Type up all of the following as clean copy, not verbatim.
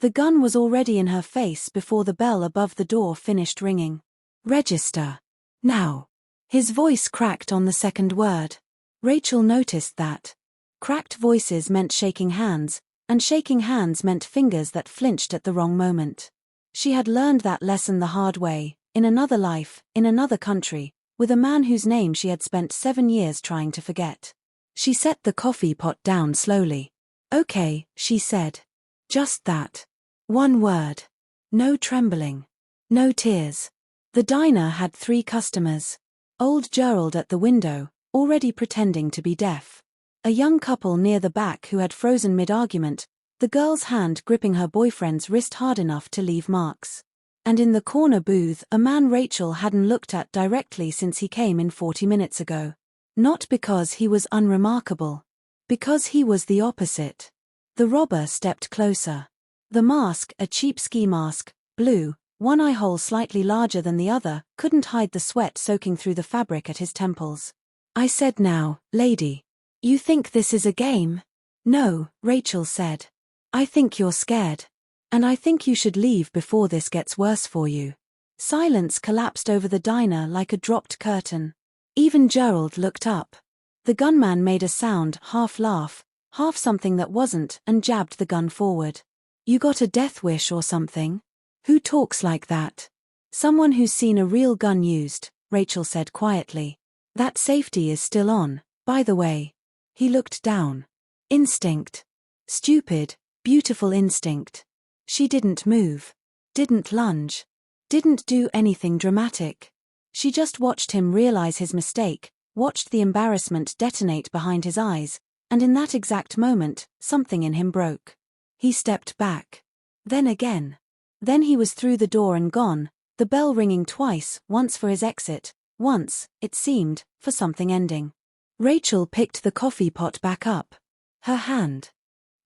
The gun was already in her face before the bell above the door finished ringing. "Register. Now." His voice cracked on the second word. Rachel noticed that. Cracked voices meant shaking hands, and shaking hands meant fingers that flinched at the wrong moment. She had learned that lesson the hard way, in another life, in another country, with a man whose name she had spent 7 years trying to forget. She set the coffee pot down slowly. "Okay," she said. Just that. One word. No trembling. No tears. The diner had 3 customers. Old Gerald at the window, already pretending to be deaf. A young couple near the back who had frozen mid-argument, the girl's hand gripping her boyfriend's wrist hard enough to leave marks. And in the corner booth a man Rachel hadn't looked at directly since he came in 40 minutes ago. Not because he was unremarkable. Because he was the opposite. The robber stepped closer. The mask, a cheap ski mask, blue, one eye hole slightly larger than the other, couldn't hide the sweat soaking through the fabric at his temples. "I said now, lady. You think this is a game?" "No," Rachel said. "I think you're scared. And I think you should leave before this gets worse for you." Silence collapsed over the diner like a dropped curtain. Even Gerald looked up. The gunman made a sound, half laugh, half something that wasn't, and jabbed the gun forward. "You got a death wish or something? Who talks like that?" "Someone who's seen a real gun used," Rachel said quietly. "That safety is still on, by the way." He looked down. Instinct. Stupid, beautiful instinct. She didn't move. Didn't lunge. Didn't do anything dramatic. She just watched him realize his mistake, watched the embarrassment detonate behind his eyes, and in that exact moment, something in him broke. He stepped back. Then again. Then he was through the door and gone, the bell ringing twice, once for his exit, once, it seemed, for something ending. Rachel picked the coffee pot back up. Her hand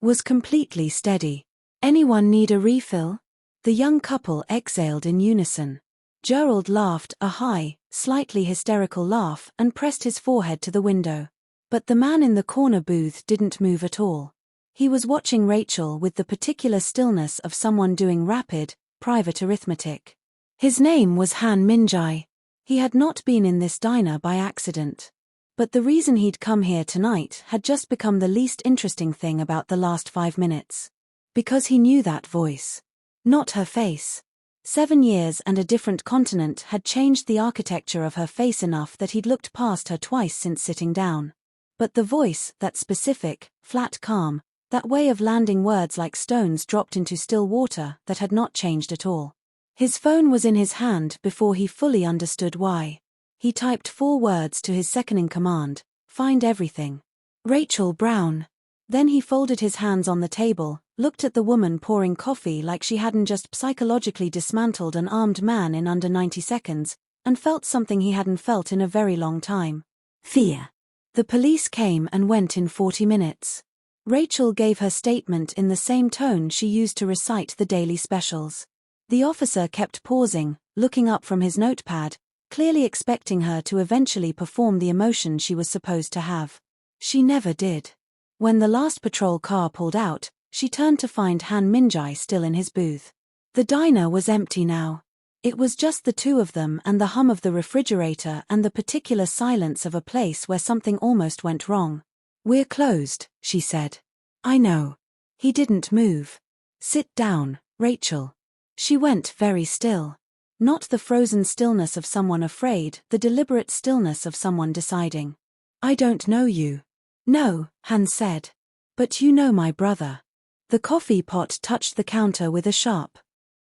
was completely steady. "Anyone need a refill?" The young couple exhaled in unison. Gerald laughed, a high, slightly hysterical laugh, and pressed his forehead to the window. But the man in the corner booth didn't move at all. He was watching Rachel with the particular stillness of someone doing rapid, private arithmetic. His name was Han Minjai. He had not been in this diner by accident. But the reason he'd come here tonight had just become the least interesting thing about the last 5 minutes. Because he knew that voice. Not her face. 7 years and a different continent had changed the architecture of her face enough that he'd looked past her twice since sitting down. But the voice, that specific, flat calm, that way of landing words like stones dropped into still water, that had not changed at all. His phone was in his hand before he fully understood why. He typed 4 words to his second-in-command, "Find everything. Rachel Brown." Then he folded his hands on the table, looked at the woman pouring coffee like she hadn't just psychologically dismantled an armed man in under 90 seconds, and felt something he hadn't felt in a very long time. Fear. The police came and went in 40 minutes. Rachel gave her statement in the same tone she used to recite the daily specials. The officer kept pausing, looking up from his notepad, clearly expecting her to eventually perform the emotion she was supposed to have. She never did. When the last patrol car pulled out, she turned to find Han Minjai still in his booth. The diner was empty now. It was just the 2 of them and the hum of the refrigerator and the particular silence of a place where something almost went wrong. "We're closed," she said. "I know." He didn't move. "Sit down, Rachel." She went very still. Not the frozen stillness of someone afraid, the deliberate stillness of someone deciding. "I don't know you." "No," Han said. "But you know my brother." The coffee pot touched the counter with a sharp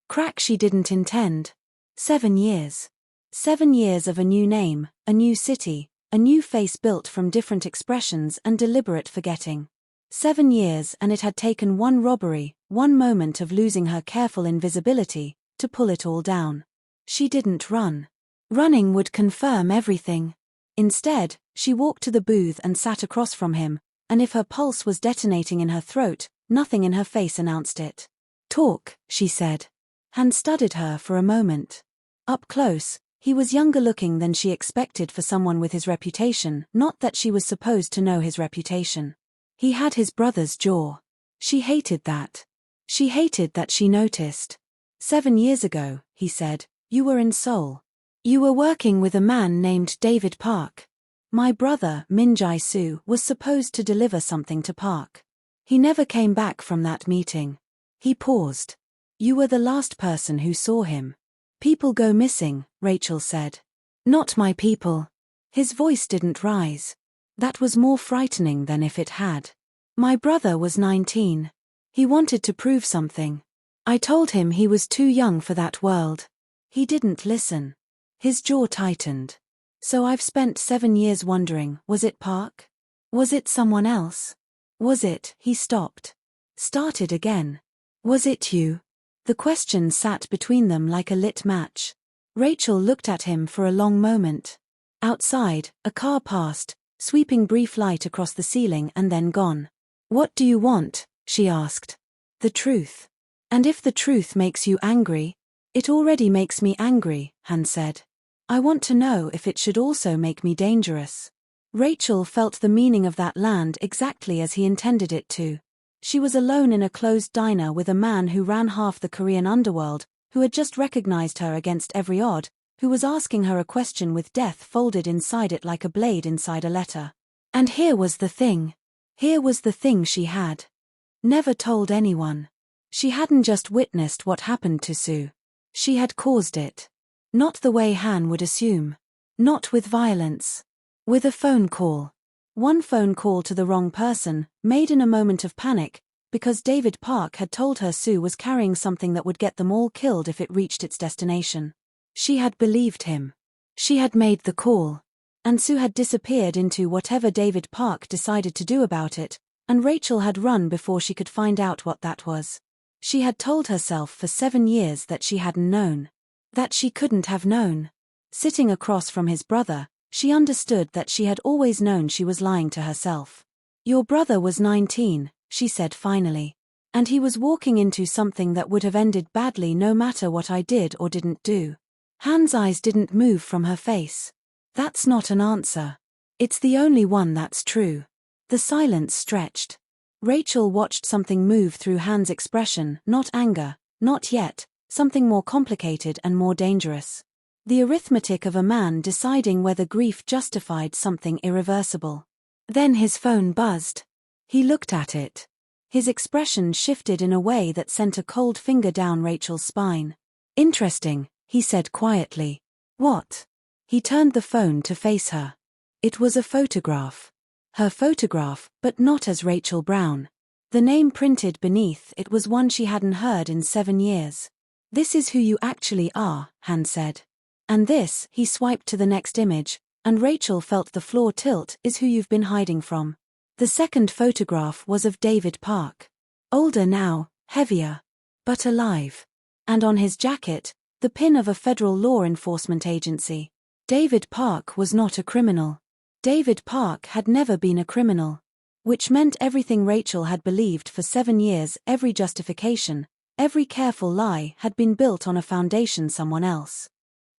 crack she didn't intend. 7 years. 7 years of a new name, a new city, a new face built from different expressions and deliberate forgetting. 7 years, and it had taken one robbery, one moment of losing her careful invisibility, to pull it all down. She didn't run. Running would confirm everything. Instead, she walked to the booth and sat across from him, and if her pulse was detonating in her throat, nothing in her face announced it. "Talk," she said. Han studied her for a moment. Up close, he was younger looking than she expected for someone with his reputation, not that she was supposed to know his reputation. He had his brother's jaw. She hated that. She hated that she noticed. 7 years ago, he said, you were in Seoul. You were working with a man named David Park. My brother, Min Jae-soo, was supposed to deliver something to Park. He never came back from that meeting. He paused. You were the last person who saw him. People go missing, Rachel said. Not my people. His voice didn't rise. That was more frightening than if it had. My brother was 19. He wanted to prove something. I told him he was too young for that world. He didn't listen. His jaw tightened. So I've spent 7 years wondering, was it Park? Was it someone else? Was it, he stopped. Started again. Was it you? The question sat between them like a lit match. Rachel looked at him for a long moment. Outside, a car passed, sweeping brief light across the ceiling and then gone. What do you want? She asked. The truth. And if the truth makes you angry? It already makes me angry, Han said. I want to know if it should also make me dangerous. Rachel felt the meaning of that land exactly as he intended it to. She was alone in a closed diner with a man who ran half the Korean underworld, who had just recognized her against every odd, who was asking her a question with death folded inside it like a blade inside a letter. And here was the thing. Here was the thing she had never told anyone. She hadn't just witnessed what happened to Sue. She had caused it. Not the way Han would assume. Not with violence. With a phone call. One phone call to the wrong person, made in a moment of panic, because David Park had told her Sue was carrying something that would get them all killed if it reached its destination. She had believed him. She had made the call. And Sue had disappeared into whatever David Park decided to do about it, and Rachel had run before she could find out what that was. She had told herself for 7 years that she hadn't known. That she couldn't have known. Sitting across from his brother, she understood that she had always known she was lying to herself. Your brother was 19, she said finally. And he was walking into something that would have ended badly no matter what I did or didn't do. Han's eyes didn't move from her face. That's not an answer. It's the only one that's true. The silence stretched. Rachel watched something move through Han's expression, not anger, not yet, something more complicated and more dangerous. The arithmetic of a man deciding whether grief justified something irreversible. Then his phone buzzed. He looked at it. His expression shifted in a way that sent a cold finger down Rachel's spine. Interesting, he said quietly. What? He turned the phone to face her. It was a photograph. Her photograph, but not as Rachel Brown. The name printed beneath it was one she hadn't heard in 7 years. This is who you actually are, Han said. And this, he swiped to the next image, and Rachel felt the floor tilt, is who you've been hiding from. The second photograph was of David Park. Older now, heavier. But alive. And on his jacket, the pin of a federal law enforcement agency. David Park was not a criminal. David Park had never been a criminal. Which meant everything Rachel had believed for 7 years, every justification, every careful lie had been built on a foundation someone else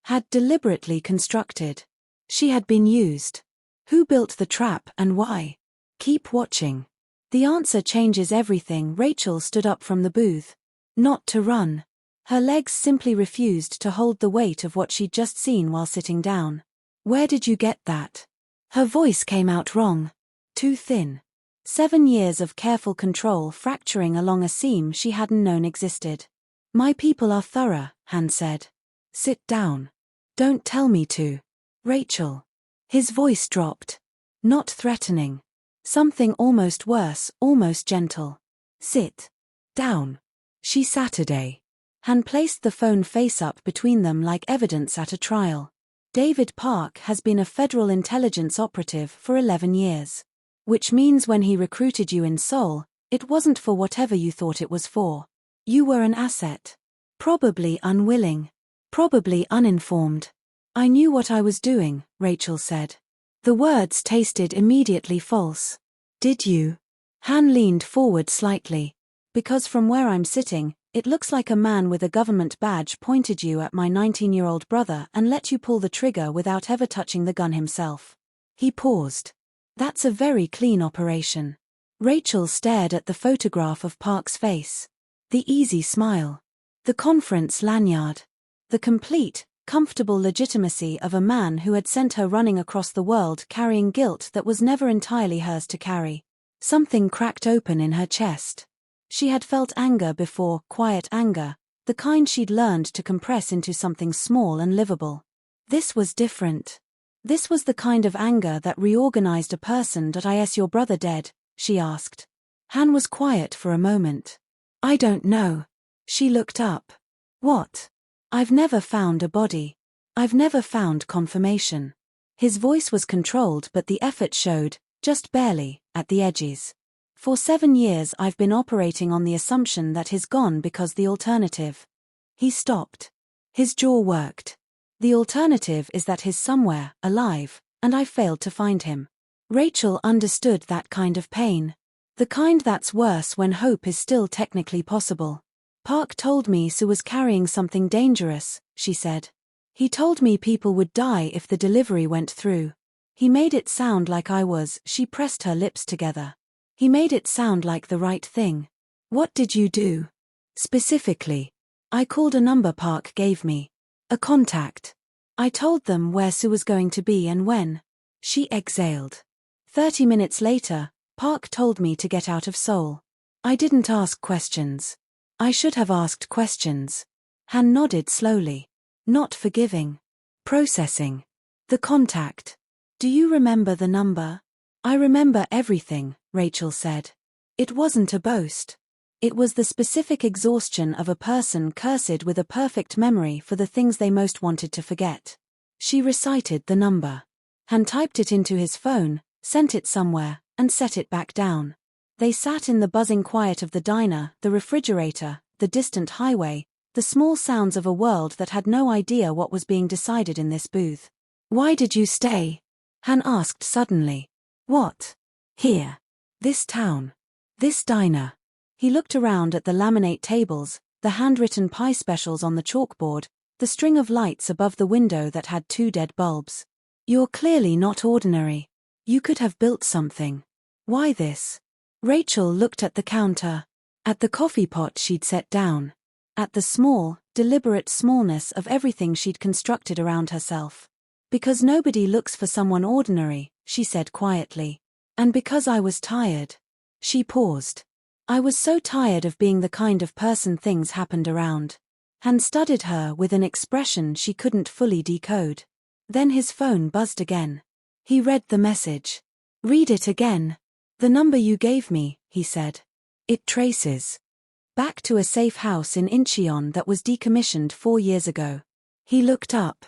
had deliberately constructed. She had been used. Who built the trap and why? Keep watching. The answer changes everything. Rachel stood up from the booth. Not to run. Her legs simply refused to hold the weight of what she'd just seen while sitting down. Where did you get that? Her voice came out wrong. Too thin. 7 years of careful control fracturing along a seam she hadn't known existed. My people are thorough, Han said. Sit down. Don't tell me to. Rachel. His voice dropped. Not threatening. Something almost worse, almost gentle. Sit down. She Saturday. Han placed the phone face up between them like evidence at a trial. David Park has been a federal intelligence operative for 11 years. Which means when he recruited you in Seoul, it wasn't for whatever you thought it was for. You were an asset. Probably unwilling. Probably uninformed. I knew what I was doing, Rachel said. The words tasted immediately false. Did you? Han leaned forward slightly. Because from where I'm sitting, it looks like a man with a government badge pointed you at my 19-year-old brother and let you pull the trigger without ever touching the gun himself. He paused. That's a very clean operation. Rachel stared at the photograph of Park's face. The easy smile. The conference lanyard. The complete, comfortable legitimacy of a man who had sent her running across the world carrying guilt that was never entirely hers to carry. Something cracked open in her chest. She had felt anger before, quiet anger, the kind she'd learned to compress into something small and livable. This was different. This was the kind of anger that reorganized a person. Is your brother dead? She asked. Han was quiet for a moment. I don't know. She looked up. What? I've never found a body. I've never found confirmation. His voice was controlled, but the effort showed, just barely, at the edges. For 7 years I've been operating on the assumption that he's gone because the alternative. He stopped. His jaw worked. The alternative is that he's somewhere, alive, and I failed to find him. Rachel understood that kind of pain. The kind that's worse when hope is still technically possible. Park told me Sue was carrying something dangerous, she said. He told me people would die if the delivery went through. He made it sound like I was. She pressed her lips together. He made it sound like the right thing. What did you do? Specifically. I called a number Park gave me. A contact. I told them where Sue was going to be and when. She exhaled. 30 minutes later, Park told me to get out of Seoul. I didn't ask questions. I should have asked questions. Han nodded slowly. Not forgiving. Processing. The contact. Do you remember the number? I remember everything, Rachel said. It wasn't a boast. It was the specific exhaustion of a person cursed with a perfect memory for the things they most wanted to forget. She recited the number. Han typed it into his phone, sent it somewhere, and set it back down. They sat in the buzzing quiet of the diner, the refrigerator, the distant highway, the small sounds of a world that had no idea what was being decided in this booth. Why did you stay? Han asked suddenly. What? Here. This town. This diner. He looked around at the laminate tables, the handwritten pie specials on the chalkboard, the string of lights above the window that had 2 dead bulbs. You're clearly not ordinary. You could have built something. Why this? Rachel looked at the counter. At the coffee pot she'd set down. At the small, deliberate smallness of everything she'd constructed around herself. Because nobody looks for someone ordinary, she said quietly. And because I was tired. She paused. I was so tired of being the kind of person things happened around. Han studied her with an expression she couldn't fully decode. Then his phone buzzed again. He read the message. Read it again. The number you gave me, he said. It traces back to a safe house in Incheon that was decommissioned 4 years ago. He looked up.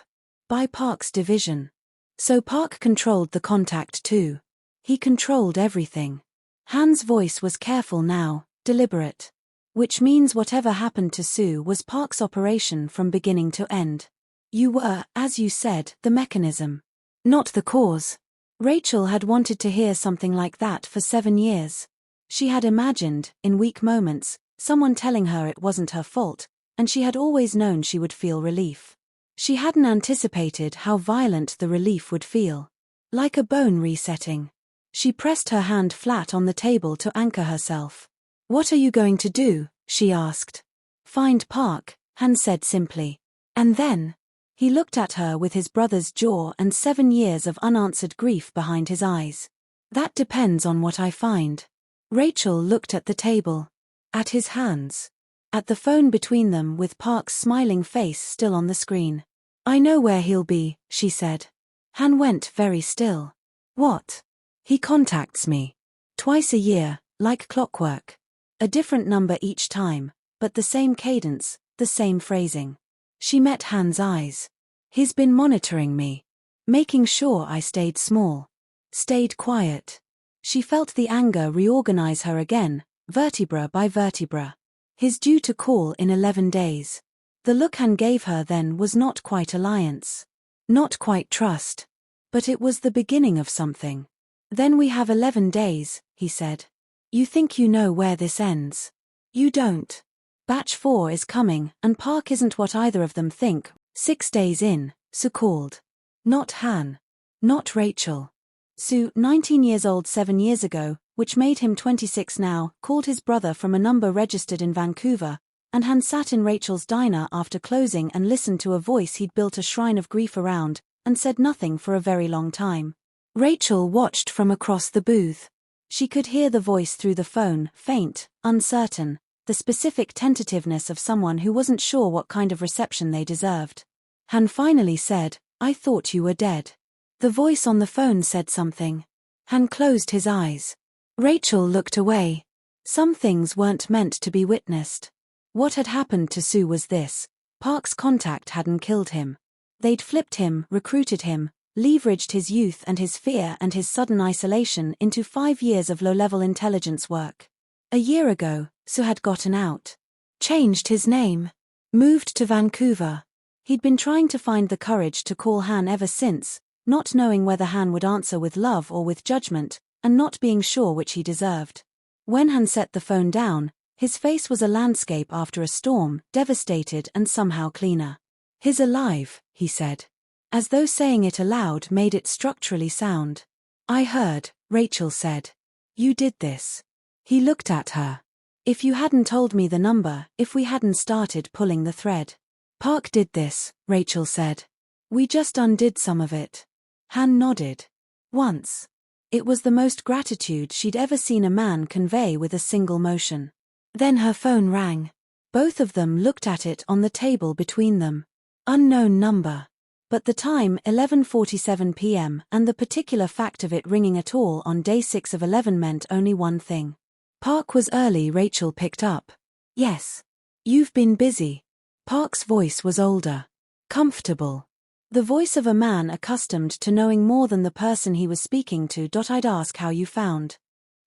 By Park's division. So Park controlled the contact too. He controlled everything. Han's voice was careful now, deliberate. Which means whatever happened to Sue was Park's operation from beginning to end. You were, as you said, the mechanism. Not the cause. Rachel had wanted to hear something like that for 7 years. She had imagined, in weak moments, someone telling her it wasn't her fault, and she had always known she would feel relief. She hadn't anticipated how violent the relief would feel. Like a bone resetting. She pressed her hand flat on the table to anchor herself. What are you going to do? She asked. Find Park, Han said simply. And then? He looked at her with his brother's jaw and 7 years of unanswered grief behind his eyes. That depends on what I find. Rachel looked at the table. At his hands. At the phone between them with Park's smiling face still on the screen. I know where he'll be, she said. Han went very still. What? He contacts me. Twice a year, like clockwork. A different number each time, but the same cadence, the same phrasing. She met Han's eyes. He's been monitoring me. Making sure I stayed small. Stayed quiet. She felt the anger reorganize her again, vertebra by vertebra. His due to call in 11 days. The look Han gave her then was not quite alliance. Not quite trust. But it was the beginning of something. Then we have 11 days, he said. You think you know where this ends. You don't. Batch 4 is coming, and Park isn't what either of them think. 6 days in, Sue called. Not Han. Not Rachel. Sue, 19 years old 7 years ago, which made him 26 now, called his brother from a number registered in Vancouver, and Han sat in Rachel's diner after closing and listened to a voice he'd built a shrine of grief around, and said nothing for a very long time. Rachel watched from across the booth. She could hear the voice through the phone, faint, uncertain, the specific tentativeness of someone who wasn't sure what kind of reception they deserved. Han finally said, "I thought you were dead." The voice on the phone said something. Han closed his eyes. Rachel looked away. Some things weren't meant to be witnessed. What had happened to Sue was this: Park's contact hadn't killed him. They'd flipped him, recruited him, leveraged his youth and his fear and his sudden isolation into 5 years of low-level intelligence work. A year ago, Sue had gotten out. Changed his name. Moved to Vancouver. He'd been trying to find the courage to call Han ever since, not knowing whether Han would answer with love or with judgment, and not being sure which he deserved. When Han set the phone down, his face was a landscape after a storm, devastated and somehow cleaner. "He's alive," he said. As though saying it aloud made it structurally sound. "I heard," Rachel said. "You did this." He looked at her. "If you hadn't told me the number, if we hadn't started pulling the thread." "Park did this," Rachel said. "We just undid some of it." Han nodded. "Once." It was the most gratitude she'd ever seen a man convey with a single motion. Then her phone rang. Both of them looked at it on the table between them. Unknown number. But the time, 11:47 p.m., and the particular fact of it ringing at all on day 6 of 11 meant only one thing. "Park was early," Rachel picked up. "Yes. You've been busy." Park's voice was older. Comfortable. The voice of a man accustomed to knowing more than the person he was speaking to. "I'd ask how you found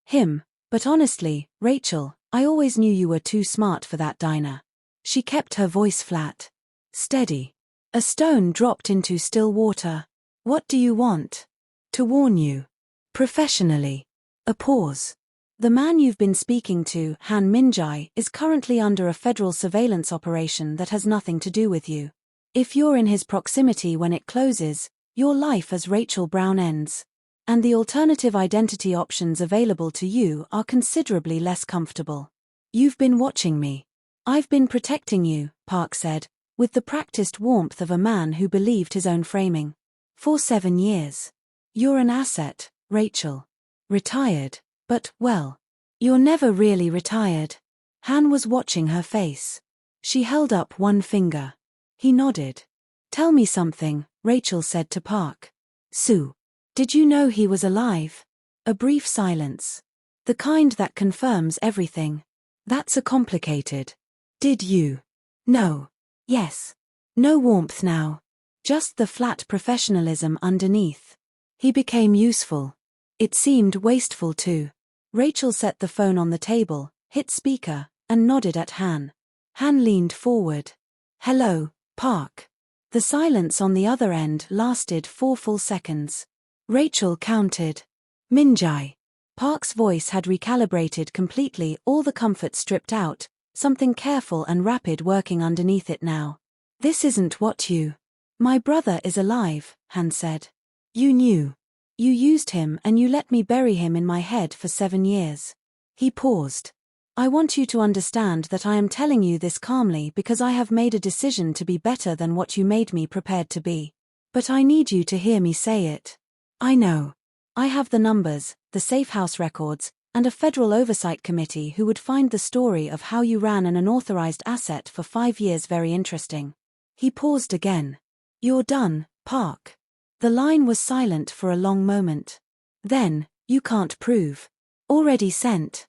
him. But honestly, Rachel, I always knew you were too smart for that diner." She kept her voice flat. Steady. A stone dropped into still water. "What do you want?" "To warn you." Professionally. A pause. "The man you've been speaking to, Han Minjai, is currently under a federal surveillance operation that has nothing to do with you. If you're in his proximity when it closes, your life as Rachel Brown ends. And the alternative identity options available to you are considerably less comfortable. You've been watching me. I've been protecting you," Park said, with the practiced warmth of a man who believed his own framing. "For 7 years. You're an asset, Rachel. Retired. But, well, you're never really retired." Han was watching her face. She held up one finger. He nodded. "Tell me something," Rachel said to Park. "Sue. Did you know he was alive?" A brief silence. The kind that confirms everything. "That's a complicated." "Did you?" "No." "Yes." No warmth now. Just the flat professionalism underneath. "He became useful." It seemed wasteful too. Rachel set the phone on the table, hit speaker, and nodded at Han. Han leaned forward. "Hello, Park." The silence on the other end lasted 4 full seconds. Rachel counted. "Minjai." Park's voice had recalibrated completely, all the comfort stripped out, something careful and rapid working underneath it now. "This isn't what you." "My brother is alive," Han said. "You knew. You used him and you let me bury him in my head for 7 years." He paused. "I want you to understand that I am telling you this calmly because I have made a decision to be better than what you made me prepared to be. But I need you to hear me say it. I know. I have the numbers, the safe house records, and a federal oversight committee who would find the story of how you ran an unauthorized asset for 5 years very interesting." He paused again. "You're done, Park." The line was silent for a long moment. Then, "You can't prove." "Already sent."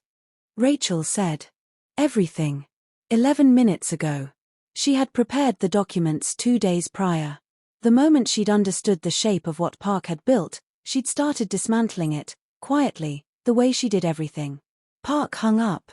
Rachel said. "Everything." 11 minutes ago. She had prepared the documents 2 days prior. The moment she'd understood the shape of what Park had built, she'd started dismantling it, quietly, the way she did everything. Park hung up.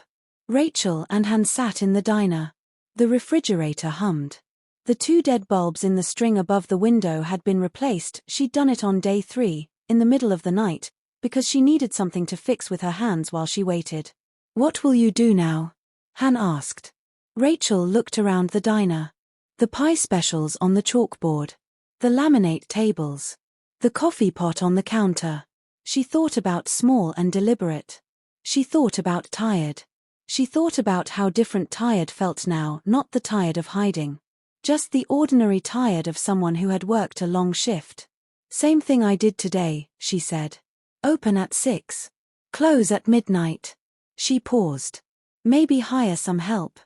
Rachel and Han sat in the diner. The refrigerator hummed. The 2 dead bulbs in the string above the window had been replaced. She'd done it on day 3, in the middle of the night, because she needed something to fix with her hands while she waited. "What will you do now?" Han asked. Rachel looked around the diner. The pie specials on the chalkboard. The laminate tables. The coffee pot on the counter. She thought about small and deliberate. She thought about tired. She thought about how different tired felt now, not the tired of hiding. Just the ordinary tired of someone who had worked a long shift. Same thing I did today, she said. Open at 6. Close at midnight. She paused. Maybe hire some help.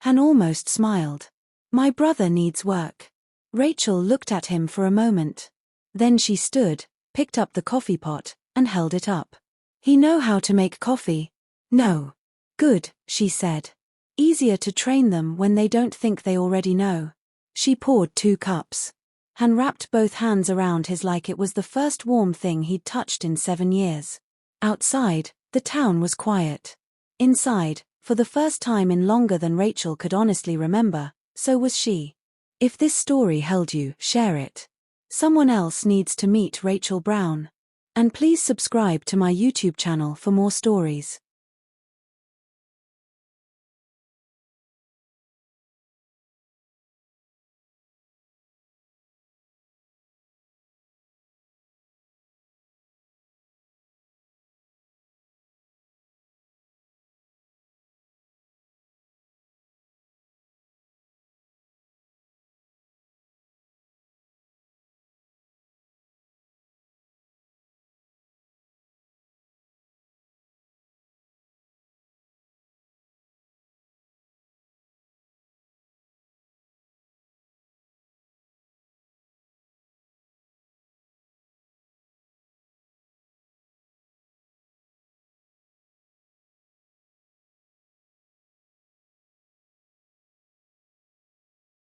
Han almost smiled. My brother needs work. Rachel looked at him for a moment. Then she stood, picked up the coffee pot, and held it up. He know how to make coffee? No. Good, she said. Easier to train them when they don't think they already know. She poured 2 cups. Han wrapped both hands around his like it was the first warm thing he'd touched in 7 years. Outside, the town was quiet. Inside, for the first time in longer than Rachel could honestly remember, so was she. If this story held you, share it. Someone else needs to meet Rachel Brown. And please subscribe to my YouTube channel for more stories.